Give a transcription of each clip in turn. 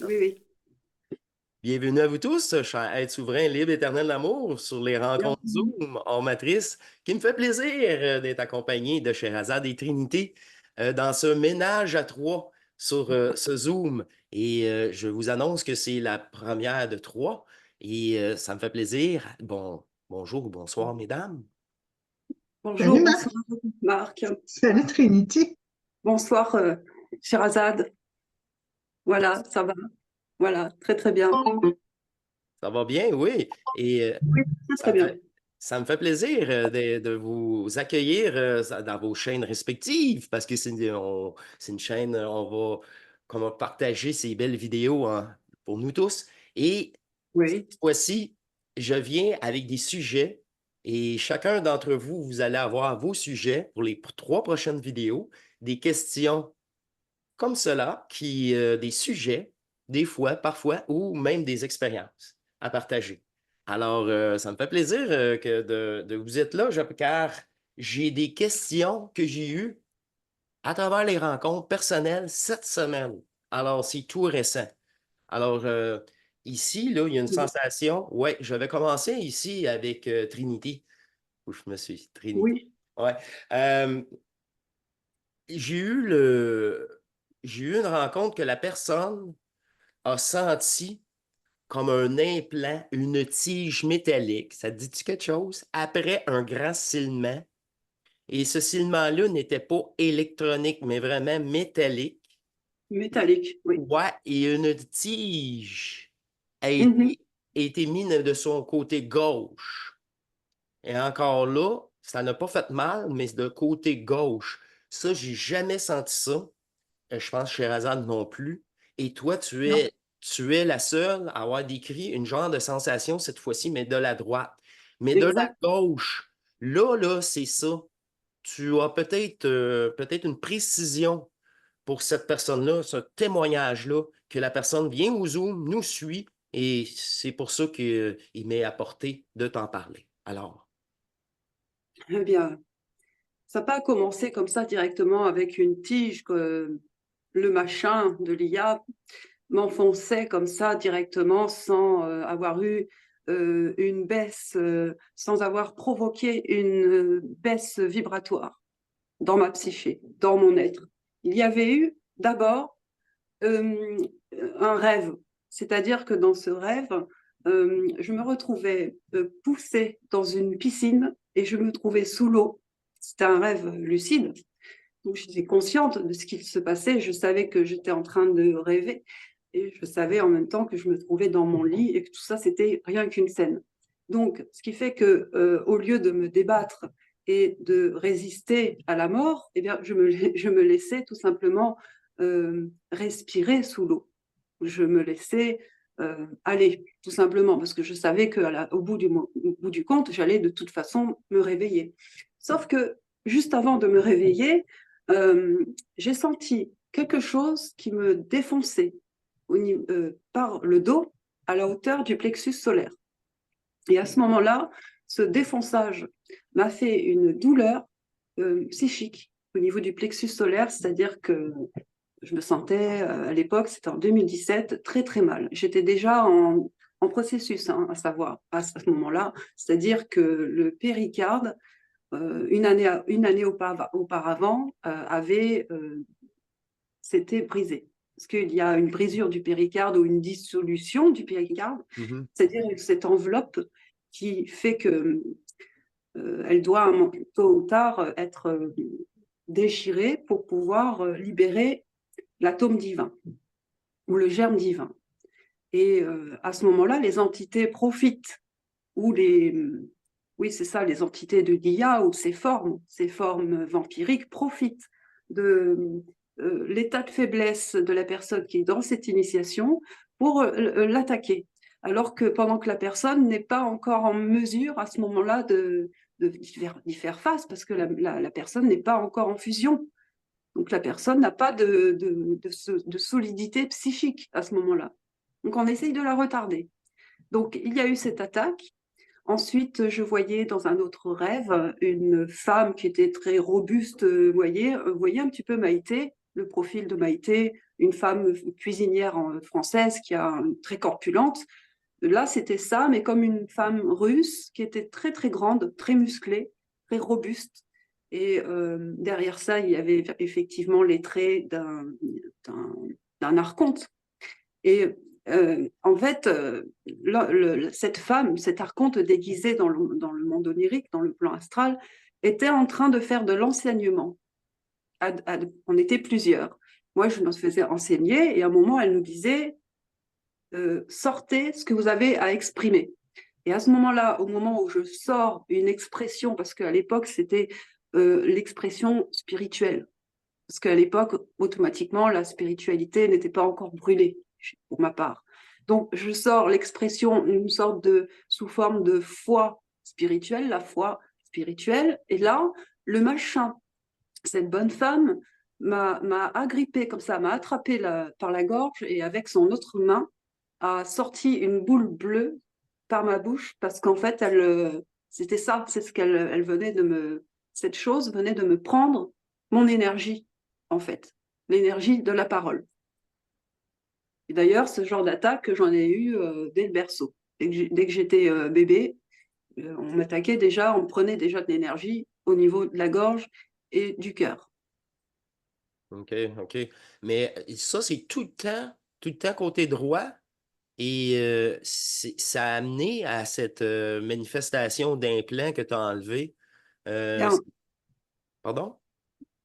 Oui, oui. Bienvenue à vous tous, cher être souverain, libre, éternel d'amour, sur les rencontres Bienvenue. Zoom hors matrice, qui me fait plaisir d'être accompagné de Sherazade et Trinité dans ce ménage à trois sur ce Zoom. Et je vous annonce que c'est la première de trois et ça me fait plaisir. Bonjour ou bonsoir, mesdames. Bonjour, Salut Marc, bonsoir Marc. salut Trinity. Bonsoir Sherazade. Voilà, ça va. Voilà, très très bien. Ça va bien, oui. Et Oui, très ça très me bien. fait, ça me fait plaisir de vous accueillir dans vos chaînes respectives parce que c'est une chaîne, on va comment partager ces belles vidéos hein, pour nous tous. Et Oui, cette fois-ci, je viens avec des sujets et chacun d'entre vous, vous allez avoir vos sujets pour les trois prochaines vidéos, des questions comme cela, des sujets, des fois, parfois, ou même des expériences à partager. Alors, ça me fait plaisir de vous être là, car j'ai des questions que j'ai eues à travers les rencontres personnelles cette semaine. Alors, c'est tout récent. Alors, ici, là, il y a une sensation. Ouais, je vais commencer ici avec Trinity. Où je me suis Trinity. oui, Ouais. Euh, j'ai eu le, j'ai eu une rencontre que la personne a senti comme un implant, une tige métallique. Ça te dit-tu quelque chose? Après un grand silement. Et ce silement-là n'était pas électronique, mais vraiment métallique. métallique, oui. Ouais, et une tige a Mhm. été mise de son côté gauche. Et encore là, ça n'a pas fait mal, mais c'est de côté gauche. Ça, j'ai jamais senti ça. Je pense chez Razan non plus. Et toi, Non, tu es la seule à avoir décrit une genre de sensation cette fois-ci, mais de la droite. Mais de la exact. gauche, là, c'est ça. Tu as peut-être une précision pour cette personne-là, ce témoignage-là, que la personne vient au Zoom, nous suit, et c'est pour ça qu'il m'est apporté de t'en parler. Alors, Eh bien, ça n'a pas commencé comme ça directement avec une tige que le machin de l'IA m'enfonçait comme ça directement sans avoir eu une baisse, sans avoir provoqué une baisse vibratoire dans ma psyché, dans mon être. Il y avait eu d'abord euh, un rêve, c'est-à-dire que dans ce rêve, je me retrouvais poussée dans une piscine et je me trouvais sous l'eau. C'était un rêve lucide. Donc j'étais consciente de ce qui se passait, je savais que j'étais en train de rêver et je savais en même temps que je me trouvais dans mon lit et que tout ça c'était rien qu'une scène. Donc ce qui fait que au lieu de me débattre et de résister à la mort, eh bien je me laissais tout simplement respirer sous l'eau. Je me laissais aller tout simplement parce que je savais qu'au bout du compte j'allais de toute façon me réveiller. Sauf que juste avant de me réveiller, euh, j'ai senti quelque chose qui me défonçait par le dos à la hauteur du plexus solaire. Et à ce moment-là, ce défonçage m'a fait une douleur psychique au niveau du plexus solaire, c'est-à-dire que je me sentais, à l'époque, c'était en 2017, très très mal. J'étais déjà en processus, hein, à savoir, à ce moment-là, c'est-à-dire que le péricarde, une année auparavant, s'était brisé. Parce qu'il y a une brisure du péricarde ou une dissolution du péricarde, mhm. c'est-à-dire cette enveloppe qui fait que elle doit tôt ou tard être déchirée pour pouvoir libérer l'atome divin ou le germe divin. Et à ce moment-là, les entités profitent, ou oui, c'est ça, les entités de l'IA ou ces formes vampiriques profitent de l'état de faiblesse de la personne qui est dans cette initiation pour l'attaquer. Alors que pendant que la personne n'est pas encore en mesure à ce moment-là d'y faire face, parce que la personne n'est pas encore en fusion. Donc la personne n'a pas de solidité psychique à ce moment-là. Donc on essaye de la retarder. Donc il y a eu cette attaque. Ensuite, je voyais dans un autre rêve une femme qui était très robuste, vous voyez un petit peu Maïté, le profil de Maïté, une femme cuisinière française qui a très corpulente. Là, c'était ça, mais comme une femme russe qui était très, très grande, très musclée, très robuste. Et derrière ça, il y avait effectivement les traits d'un archonte. Et en fait, cette femme, cet archonte déguisé dans le monde onirique, dans le plan astral, était en train de faire de l'enseignement. On était plusieurs. Moi, je nous faisais enseigner et à un moment, elle nous disait sortez ce que vous avez à exprimer. Et à ce moment-là, au moment où je sors une expression, parce qu'à l'époque, c'était l'expression spirituelle, parce qu'à l'époque, automatiquement, la spiritualité n'était pas encore brûlée, pour ma part. Donc, je sors l'expression, une sorte de, sous forme de foi spirituelle, la foi spirituelle, et là, le machin, cette bonne femme, m'a agrippée comme ça, m'a attrapée par la gorge, et avec son autre main, a sorti une boule bleue par ma bouche, parce qu'en fait, c'était ça, c'est ce elle venait de cette chose venait de me prendre mon énergie, en fait, l'énergie de la parole. Et d'ailleurs, ce genre d'attaque, j'en ai eu dès le berceau. Dès que j'étais bébé, on m'attaquait déjà, on me prenait déjà de l'énergie au niveau de la gorge et du cœur. OK, OK. Mais ça, c'est tout le temps côté droit. Et ça a amené à cette manifestation d'implant que tu as enlevé. Euh, Bien, c'est- pardon?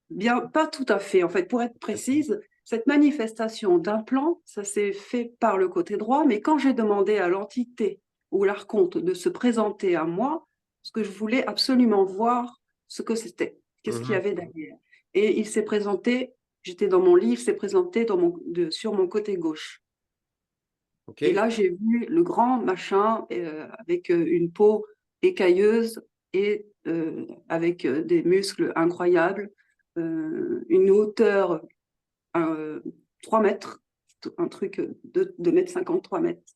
bien, pas tout à fait. En fait, pour être précise, cette manifestation d'implant, ça s'est fait par le côté droit, mais quand j'ai demandé à l'entité ou l'archonte de se présenter à moi, parce que je voulais absolument voir ce que c'était, qu'est-ce qu'il y Mhm. avait derrière. Et il s'est présenté, j'étais dans mon lit, il s'est présenté sur mon côté gauche. Et OK. là, j'ai vu le grand machin avec une peau écailleuse et avec des muscles incroyables, une hauteur 3 mètres, un truc de 2 mètres 50, 3 mètres.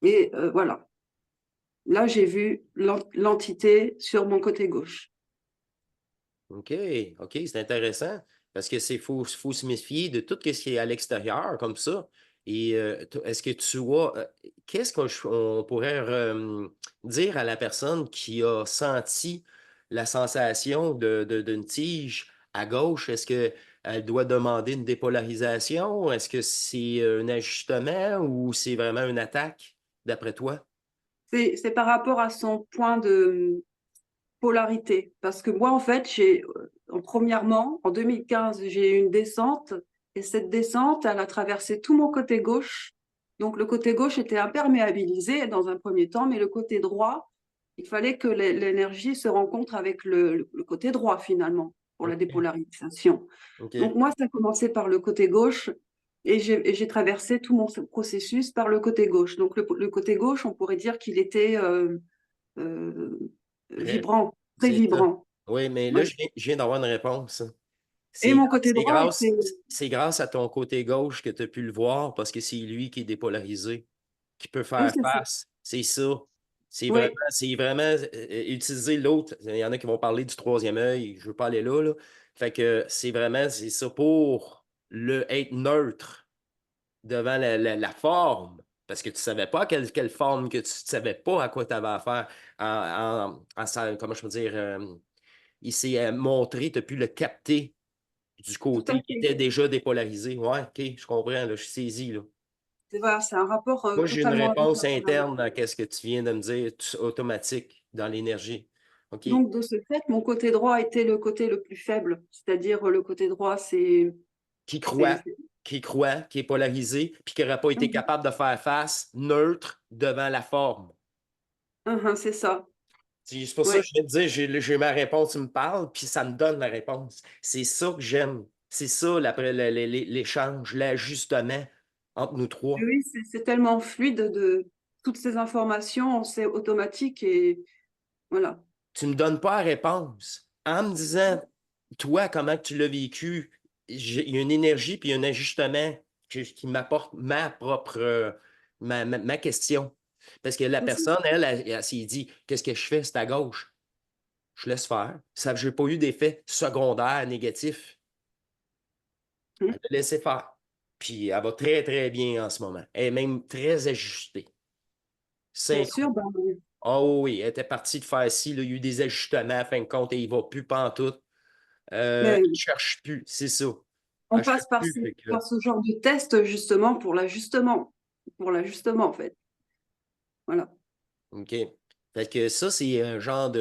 Et voilà, là, j'ai vu l'entité sur mon côté gauche. OK. OK, c'est intéressant. Parce que faut se méfier de tout ce qui est à l'extérieur, comme ça. Et est-ce que tu vois, qu'est-ce qu'on pourrait dire à la personne qui a senti la sensation d'une tige à gauche? Est-ce qu'elle doit demander une dépolarisation? Est-ce que c'est un ajustement ou c'est vraiment une attaque, d'après toi? C'est par rapport à son point de polarité. Parce que moi, en fait, premièrement, en 2015, j'ai eu une descente et cette descente, elle a traversé tout mon côté gauche. Donc, le côté gauche était imperméabilisé dans un premier temps, mais le côté droit, il fallait que l'énergie se rencontre avec le côté droit finalement pour la OK. dépolarisation. Donc, OK. moi, ça a commencé par le côté gauche et j'ai traversé tout mon processus par le côté gauche. Donc, le côté gauche, on pourrait dire qu'il était euh, Très- vibrant, très C'est ça. vibrant. Oui, mais là, Ouais. je viens d'avoir une réponse. Et C'est mon côté c'est droit grâce, était. c'est grâce à ton côté gauche que tu as pu le voir parce que c'est lui qui est dépolarisé, qui peut Oui, faire c'est ça. face. C'est ça. Oui, C'est vraiment utiliser l'autre. Il y en a qui vont parler du troisième œil. Je ne veux pas aller là, là. Fait que c'est ça pour être neutre devant la forme. Parce que tu ne savais pas quelle forme, que tu ne savais pas à quoi tu avais affaire. Comment je peux dire, il s'est montré, tu as pu le capter du tout à côté qui fait. était déjà dépolarisé. Ouais, OK, je comprends, là, je suis saisi, là. Voilà, c'est un rapport Moi, j'ai une totalement avec réponse la polarité. interne à ce que tu viens de me dire, automatique, dans l'énergie. OK. Donc, de ce fait, mon côté droit était le côté le plus faible. C'est-à-dire, le côté droit, c'est. Qui c'est- croit, c'est- qui est polarisé, puis qui n'aurait pas été Mhm. capable de faire face neutre devant la forme. Mhm, c'est ça. C'est pour ça Oui. que je vais te dire, j'ai ma réponse, tu me parles, puis ça me donne la réponse. C'est ça que j'aime. C'est ça, l'échange, l'ajustement entre nous trois. Oui, c'est tellement fluide de toutes ces informations, c'est automatique et voilà. Tu me donnes pas la réponse. En me disant, toi, comment tu l'as vécu, il y a une énergie puis un ajustement qui m'apporte ma propre ma question. Parce que la C'est ça. personne, elle s'est dit, qu'est-ce que je fais? C'est à gauche. Je laisse faire. Ça, j'ai pas eu d'effet secondaire négatif. Hum. Elle a laissé faire. Puis elle va très, très bien en ce moment. Elle est même très ajustée. Bien C'est sûr, ben, Oh oui, elle était partie de faire ci, là, il y a eu des ajustements, à fin de compte, et il ne va plus pantoute. mais Elle ne cherche plus, c'est ça. Elle on ne cherche passe par plus. Fait que là, par ce genre de test justement pour l'ajustement en fait. Voilà. OK. Fait que ça, c'est un genre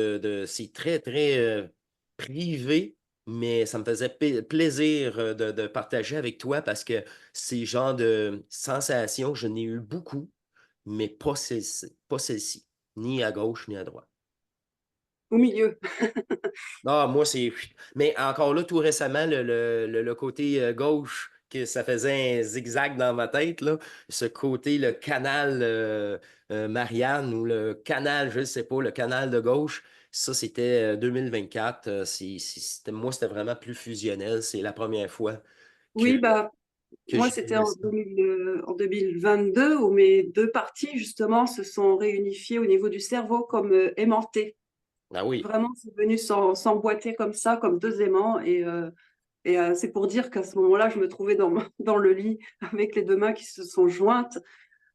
c'est très, très privé, mais ça me faisait plaisir de partager avec toi parce que ces genres de sensations, je n'ai eu beaucoup, mais pas celle-ci, ni à gauche, ni à droite. Au milieu. Ah, moi, c'est. Mais encore là, tout récemment, le côté gauche, que ça faisait un zigzag dans ma tête, là, ce côté, le canal Marianne ou le canal, je ne sais pas, le canal de gauche, ça, c'était 2024. Moi, c'était vraiment plus fusionnel. C'est la première fois que, Oui, bah que moi j'ai c'était vu en ça. 2022 où mes deux parties justement se sont réunifiées au niveau du cerveau comme aimantées. Ah oui. Vraiment, c'est venu s'emboîter comme ça, comme deux aimants. Et c'est pour dire qu'à ce moment-là, je me trouvais dans le lit avec les deux mains qui se sont jointes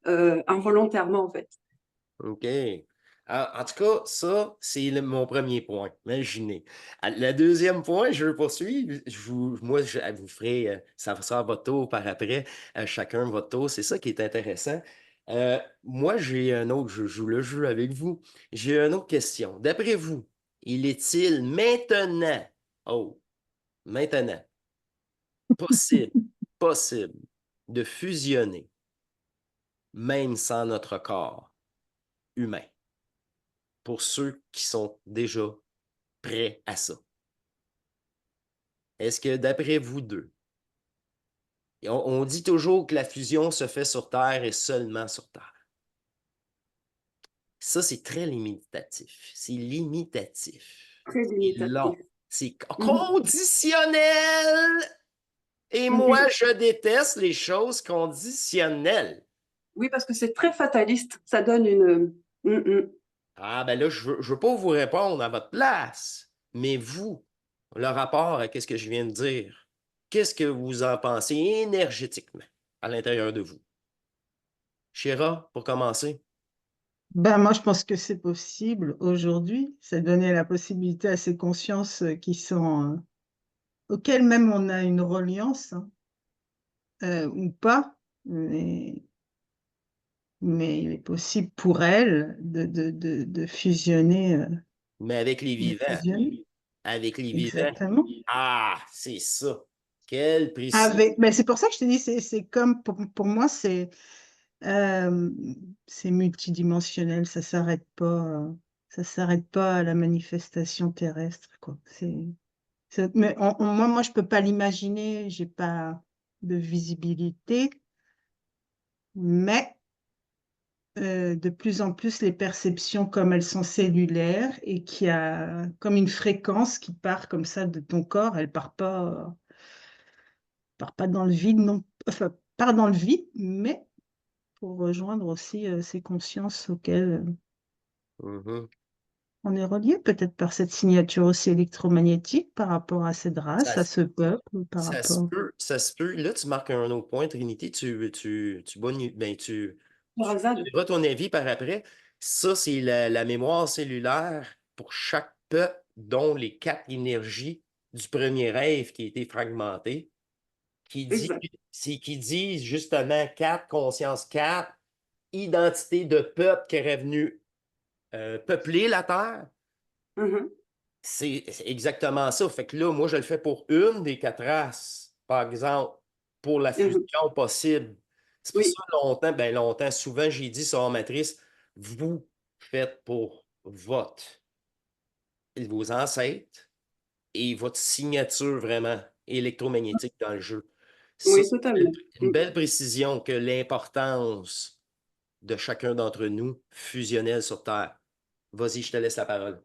involontairement, en fait. OK. Ah, en tout cas, ça, c'est mon premier point. Imaginez. Le deuxième point, je veux poursuivre. Moi, je vous ferai, ça sera votre tour par après, chacun votre tour. C'est ça qui est intéressant. Moi, j'ai un autre, je joue le jeu avec vous. J'ai une autre question. D'après vous, il est-il maintenant, oh, maintenant, possible, possible de fusionner, même sans notre corps humain? Pour ceux qui sont déjà prêts à ça. Est-ce que d'après vous deux, on dit toujours que la fusion se fait sur Terre et seulement sur Terre. Ça, c'est très limitatif. C'est limitatif. Très C'est limitatif. long. C'est Mhm. conditionnel. Et moi, Mhm. je déteste les choses conditionnelles. Oui, parce que c'est très fataliste. Ça donne une. Mhm. Ah, ben là, je veux pas vous répondre à votre place, mais vous, le rapport à qu'est-ce que je viens de dire, qu'est-ce que vous en pensez énergétiquement à l'intérieur de vous? Chéra, pour commencer. Ben, moi, je pense que c'est possible aujourd'hui. Ça donnait la possibilité à ces consciences qui sont, auxquelles même on a une reliance, hein, ou pas, mais, mais il est possible pour elles de fusionner, Mais avec les de vivants. fusionner. Avec les vivants. Exactement. Ah, c'est ça. Quelle précision. Avec, ben, c'est pour ça que je te dis, c'est comme, pour moi, euh, c'est multidimensionnel, ça s'arrête pas à la manifestation terrestre, quoi. Mais moi, je peux pas l'imaginer, j'ai pas de visibilité, mais de plus en plus, les perceptions, comme elles sont cellulaires et qu'il y a comme une fréquence qui part comme ça de ton corps, elle part pas dans le vide, non, enfin, part dans le vide, mais pour rejoindre aussi ces consciences auxquelles Mhm. on est relié, peut-être par cette signature aussi électromagnétique par rapport à cette Ça, race, à ce peuple, par ça se rapport. peut, ça se peut. Là, tu marques un autre point, Trinité. Tu Razade. diras ton avis par après. Ça, c'est la mémoire cellulaire pour chaque peuple, dont les quatre énergies du premier rêve qui a été fragmenté, Exact. qui dit justement quatre, conscience quatre, identité de peuple qui est venu peupler la Terre. Mhm. C'est exactement ça. Fait que là, moi, je le fais pour une des quatre races, par exemple, pour la Mhm. fusion possible. C'est pour Oui, ça, longtemps, souvent, j'ai dit sur ma matrice, vous faites pour vos ancêtres et votre signature vraiment électromagnétique dans le jeu. Ça, oui, c'est totalement. une belle précision que l'importance de chacun d'entre nous fusionnel sur Terre. Vas-y, je te laisse la parole.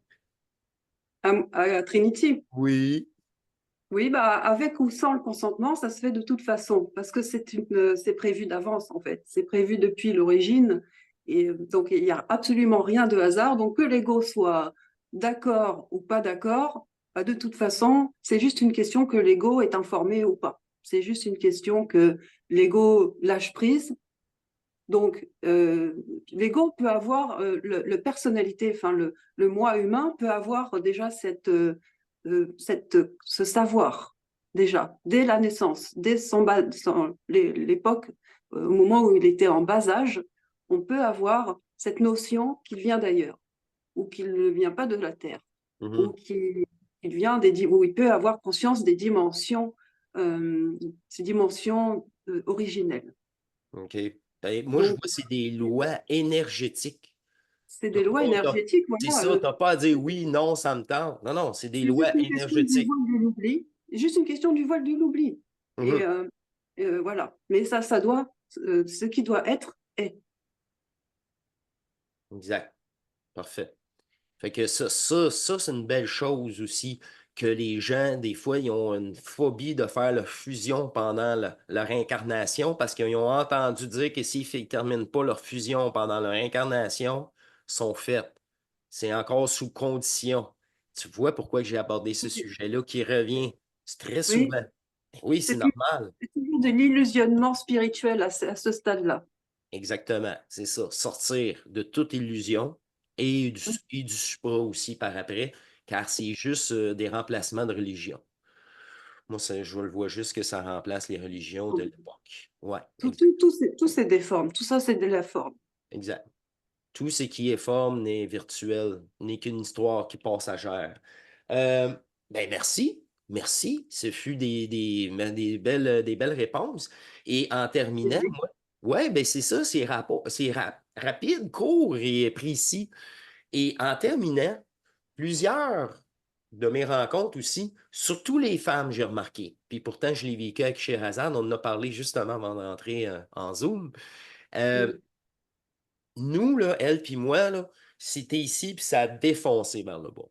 À Trinity. Oui. Oui, bah, avec ou sans le consentement, ça se fait de toute façon, parce que c'est prévu d'avance, en fait. C'est prévu depuis l'origine. Et donc, il n'y a absolument rien de hasard. Donc, que l'ego soit d'accord ou pas d'accord, bah, de toute façon, c'est juste une question que l'ego est informé ou pas. C'est juste une question que l'ego lâche prise. Donc, l'ego peut avoir, le personnalité, enfin le moi humain peut avoir déjà ce savoir, déjà, dès la naissance, dès l'époque, au moment où il était en bas âge, on peut avoir cette notion qu'il vient d'ailleurs, ou qu'il ne vient pas de la Terre, ou qu'il vient où il peut avoir conscience des dimensions, ces dimensions originelles. OK. Ben, moi, je Donc, vois, c'est des lois énergétiques. c'est des lois énergétiques, C'est voilà. ça, t'as pas à dire oui, non, ça me tente. Non, non, c'est des C'est lois juste une question du énergétiques. voile de l'oubli. Juste une question du voile de l'oubli. Et Mhm. voilà. Mais ça doit, ce qui doit être, est. Exact. Parfait. Fait que ça c'est une belle chose aussi, que les gens, des fois, ils ont une phobie de faire leur fusion pendant leur incarnation parce qu'ils ont entendu dire que s'ils ne terminent pas leur fusion pendant leur incarnation, ils sont faits. C'est encore sous condition. Tu vois pourquoi j'ai abordé ce sujet-là qui revient très Oui, souvent. Oui, c'est normal. c'est toujours de l'illusionnement spirituel à ce stade-là. Exactement, c'est ça. Sortir de toute illusion et du supra aussi par après, car c'est juste des remplacements de religion. Moi, je le vois juste que ça remplace les religions de l'époque. Ouais, Tout c'est des formes. Tout ça, c'est de la forme. exact. Tout ce qui est forme n'est virtuel, n'est qu'une histoire qui est passagère. Euh, ben merci, merci. Ce fut des belles réponses. Et en terminant, moi, ouais, ben c'est ça, rapide, court et précis. Et en terminant, plusieurs de mes rencontres aussi, surtout les femmes, j'ai remarqué. Puis pourtant, je l'ai vécu avec Sherazade, on en a parlé justement avant d'entrer en Zoom. Euh, Oui. Nous, là, elle puis moi, là, c'était ici, puis ça a défoncé vers le bas.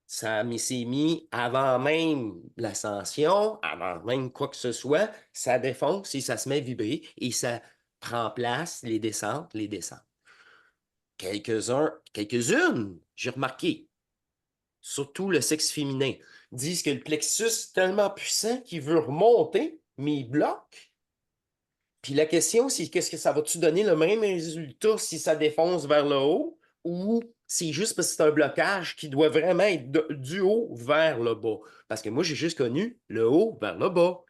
S'est mis avant même l'ascension, avant même quoi que ce soit, ça défonce et ça se met à vibrer et ça prend place, les descentes, les descentes. Quelques-unes, j'ai remarqué, surtout le sexe féminin, disent que le plexus est tellement puissant qu'il veut remonter, mais il bloque. Puis la question, c'est qu'est-ce que ça va-tu donner le même résultat si ça défonce vers le haut ou c'est juste parce que c'est un blocage qui doit vraiment être du haut vers le bas? Parce que moi, j'ai juste connu le haut vers le bas.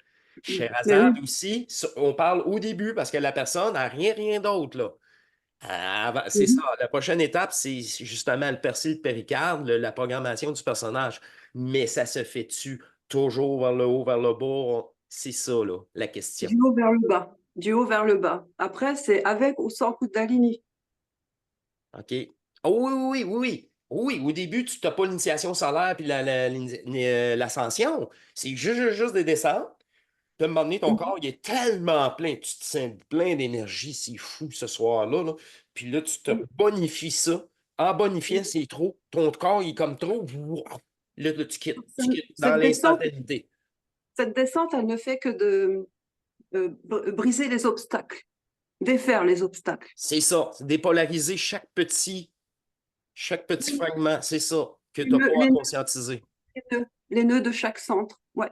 Mais Sherazade oui. aussi, on parle au début parce que la personne n'a rien d'autre, là. C'est ça. Mhm. La prochaine étape, c'est justement le percer le péricarde, la programmation du personnage. Mais ça se fait-tu toujours vers le haut, vers le bas? C'est ça, là, la question. Du haut vers le bas. Du haut vers le bas. Après, c'est avec ou sans Kundalini. OK. Ah oui, oui, oui, oui, oui. Oui, au début, tu n'as pas l'initiation solaire puis l'ascension. C'est juste des descentes. Puis à un moment donné, ton corps, il est tellement plein. Tu te sens plein d'énergie. C'est fou ce soir-là, là. Puis là, tu te bonifies ça. En bonifiant, c'est trop. Ton corps, il est comme trop. Wow. Là, tu quittes. Tu quittes dans Cette descente, l'instantanéité. cette descente, elle ne fait que de briser les obstacles, défaire les obstacles. C'est ça. C'est dépolariser chaque petit fragment. C'est ça que tu n'as pas à Les conscientiser. les nœuds de chaque centre. Ouais.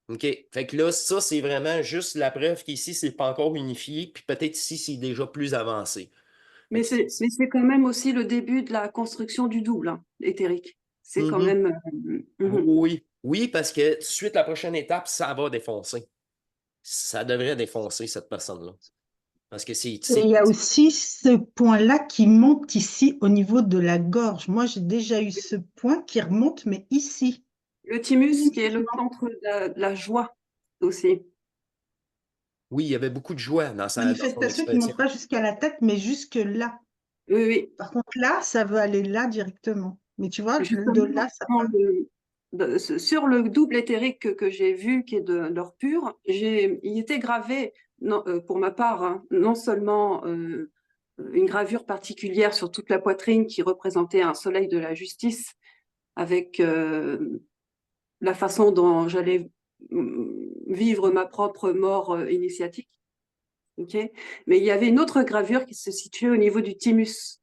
OK. Fait que là, ça, c'est vraiment juste la preuve qu'ici, c'est pas encore unifié, puis peut-être ici, c'est déjà plus avancé. Fait que Mais c'est quand même aussi le début de la construction du double, hein, éthérique. C'est quand Mhm. même. Oui, oui, parce que suite à la prochaine étape, ça va défoncer. Ça devrait défoncer cette personne-là. Parce que Et il y a aussi ce point-là qui monte ici au niveau de la gorge. Moi, j'ai déjà eu ce point qui remonte, mais ici. Le thymus, qui est le centre de la joie aussi. oui, il y avait beaucoup de joie dans son Manifestation qui ne expression. monte pas jusqu'à la tête, mais jusque là. Oui, oui. Par contre, là, ça veut aller là directement. Mais tu vois, de Justement, là, ça dans part. sur le double éthérique que j'ai vu, qui est d'or pur, il était gravé, non, pour ma part, hein, non seulement une gravure particulière sur toute la poitrine qui représentait un soleil de la justice, avec la façon dont j'allais vivre ma propre mort initiatique. Okay. Mais il y avait une autre gravure qui se situait au niveau du thymus.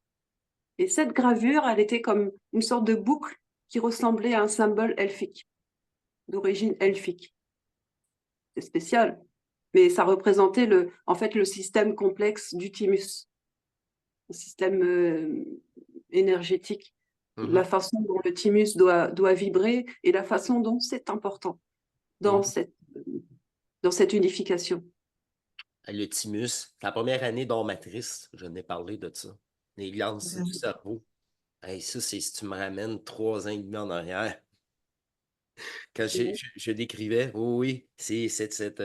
Et cette gravure, elle était comme une sorte de boucle qui ressemblait à un symbole elfique, d'origine elfique. c'est spécial. Mais ça représentait en fait le système complexe du thymus, le système énergétique, la façon dont le thymus doit vibrer et la façon dont c'est important dans cette unification. Le thymus, la première année dormatrice, je n'ai parlé de ça. Les glandes du cerveau. Hey, ça, c'est si tu me ramènes 3 ans et demi en arrière. Quand je décrivais, oui, c'est cette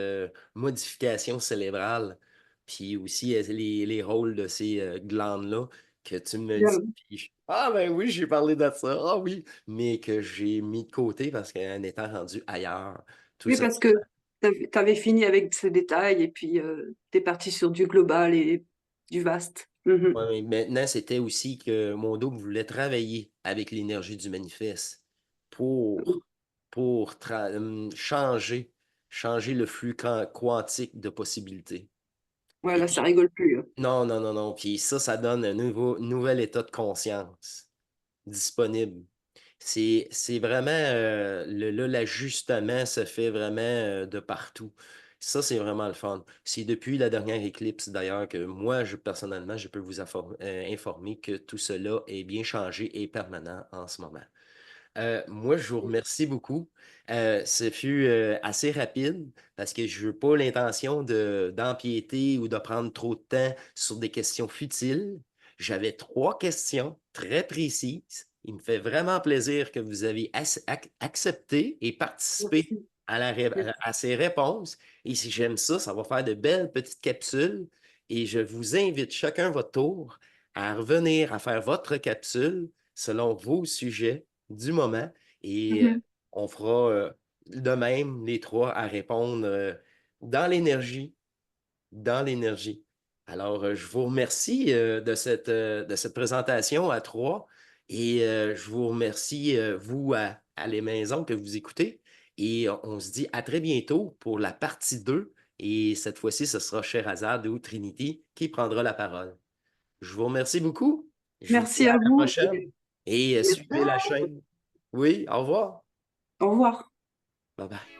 modification cérébrale, puis aussi les rôles de ces glandes-là que tu me dis. Puis ah ben oui, j'ai parlé de ça, ah oui, mais que j'ai mis de côté parce qu'en étant rendu ailleurs, tout Oui, ça. parce que tu avais fini avec ces détails et puis tu es parti sur du global et du vaste. Ouais, mais maintenant, c'était aussi que mon double voulait travailler avec l'énergie du manifeste pour changer le flux quantique de possibilités. Voilà, ça Et rigole plus. non, non, non, non. Puis ça donne un nouvel état de conscience disponible. C'est vraiment, là, l'ajustement se fait vraiment de partout. Ça, c'est vraiment le fun. C'est depuis la dernière éclipse, d'ailleurs, que moi, personnellement, je peux vous informer que tout cela est bien changé et permanent en ce moment. Moi, je vous remercie beaucoup. Ce fut assez rapide parce que je n'ai pas l'intention d'empiéter ou de prendre trop de temps sur des questions futiles. J'avais 3 questions très précises. Il me fait vraiment plaisir que vous avez accepté et participé Merci. à ces réponses. Et si j'aime ça, ça va faire de belles petites capsules. Et je vous invite chacun votre tour à revenir à faire votre capsule selon vos sujets du moment et on fera de même les 3 à répondre dans l'énergie, dans l'énergie. Alors, je vous remercie de cette présentation à 3 et je vous remercie, vous, à les maisons que vous écoutez. Et on se dit à très bientôt pour la partie 2. Et cette fois-ci, ce sera Sherazade ou Trinity qui prendra la parole. Je vous remercie beaucoup. Je vous dis Merci à à la vous. prochaine et Merci. suivez la chaîne. Oui, au revoir. Au revoir. Bye bye.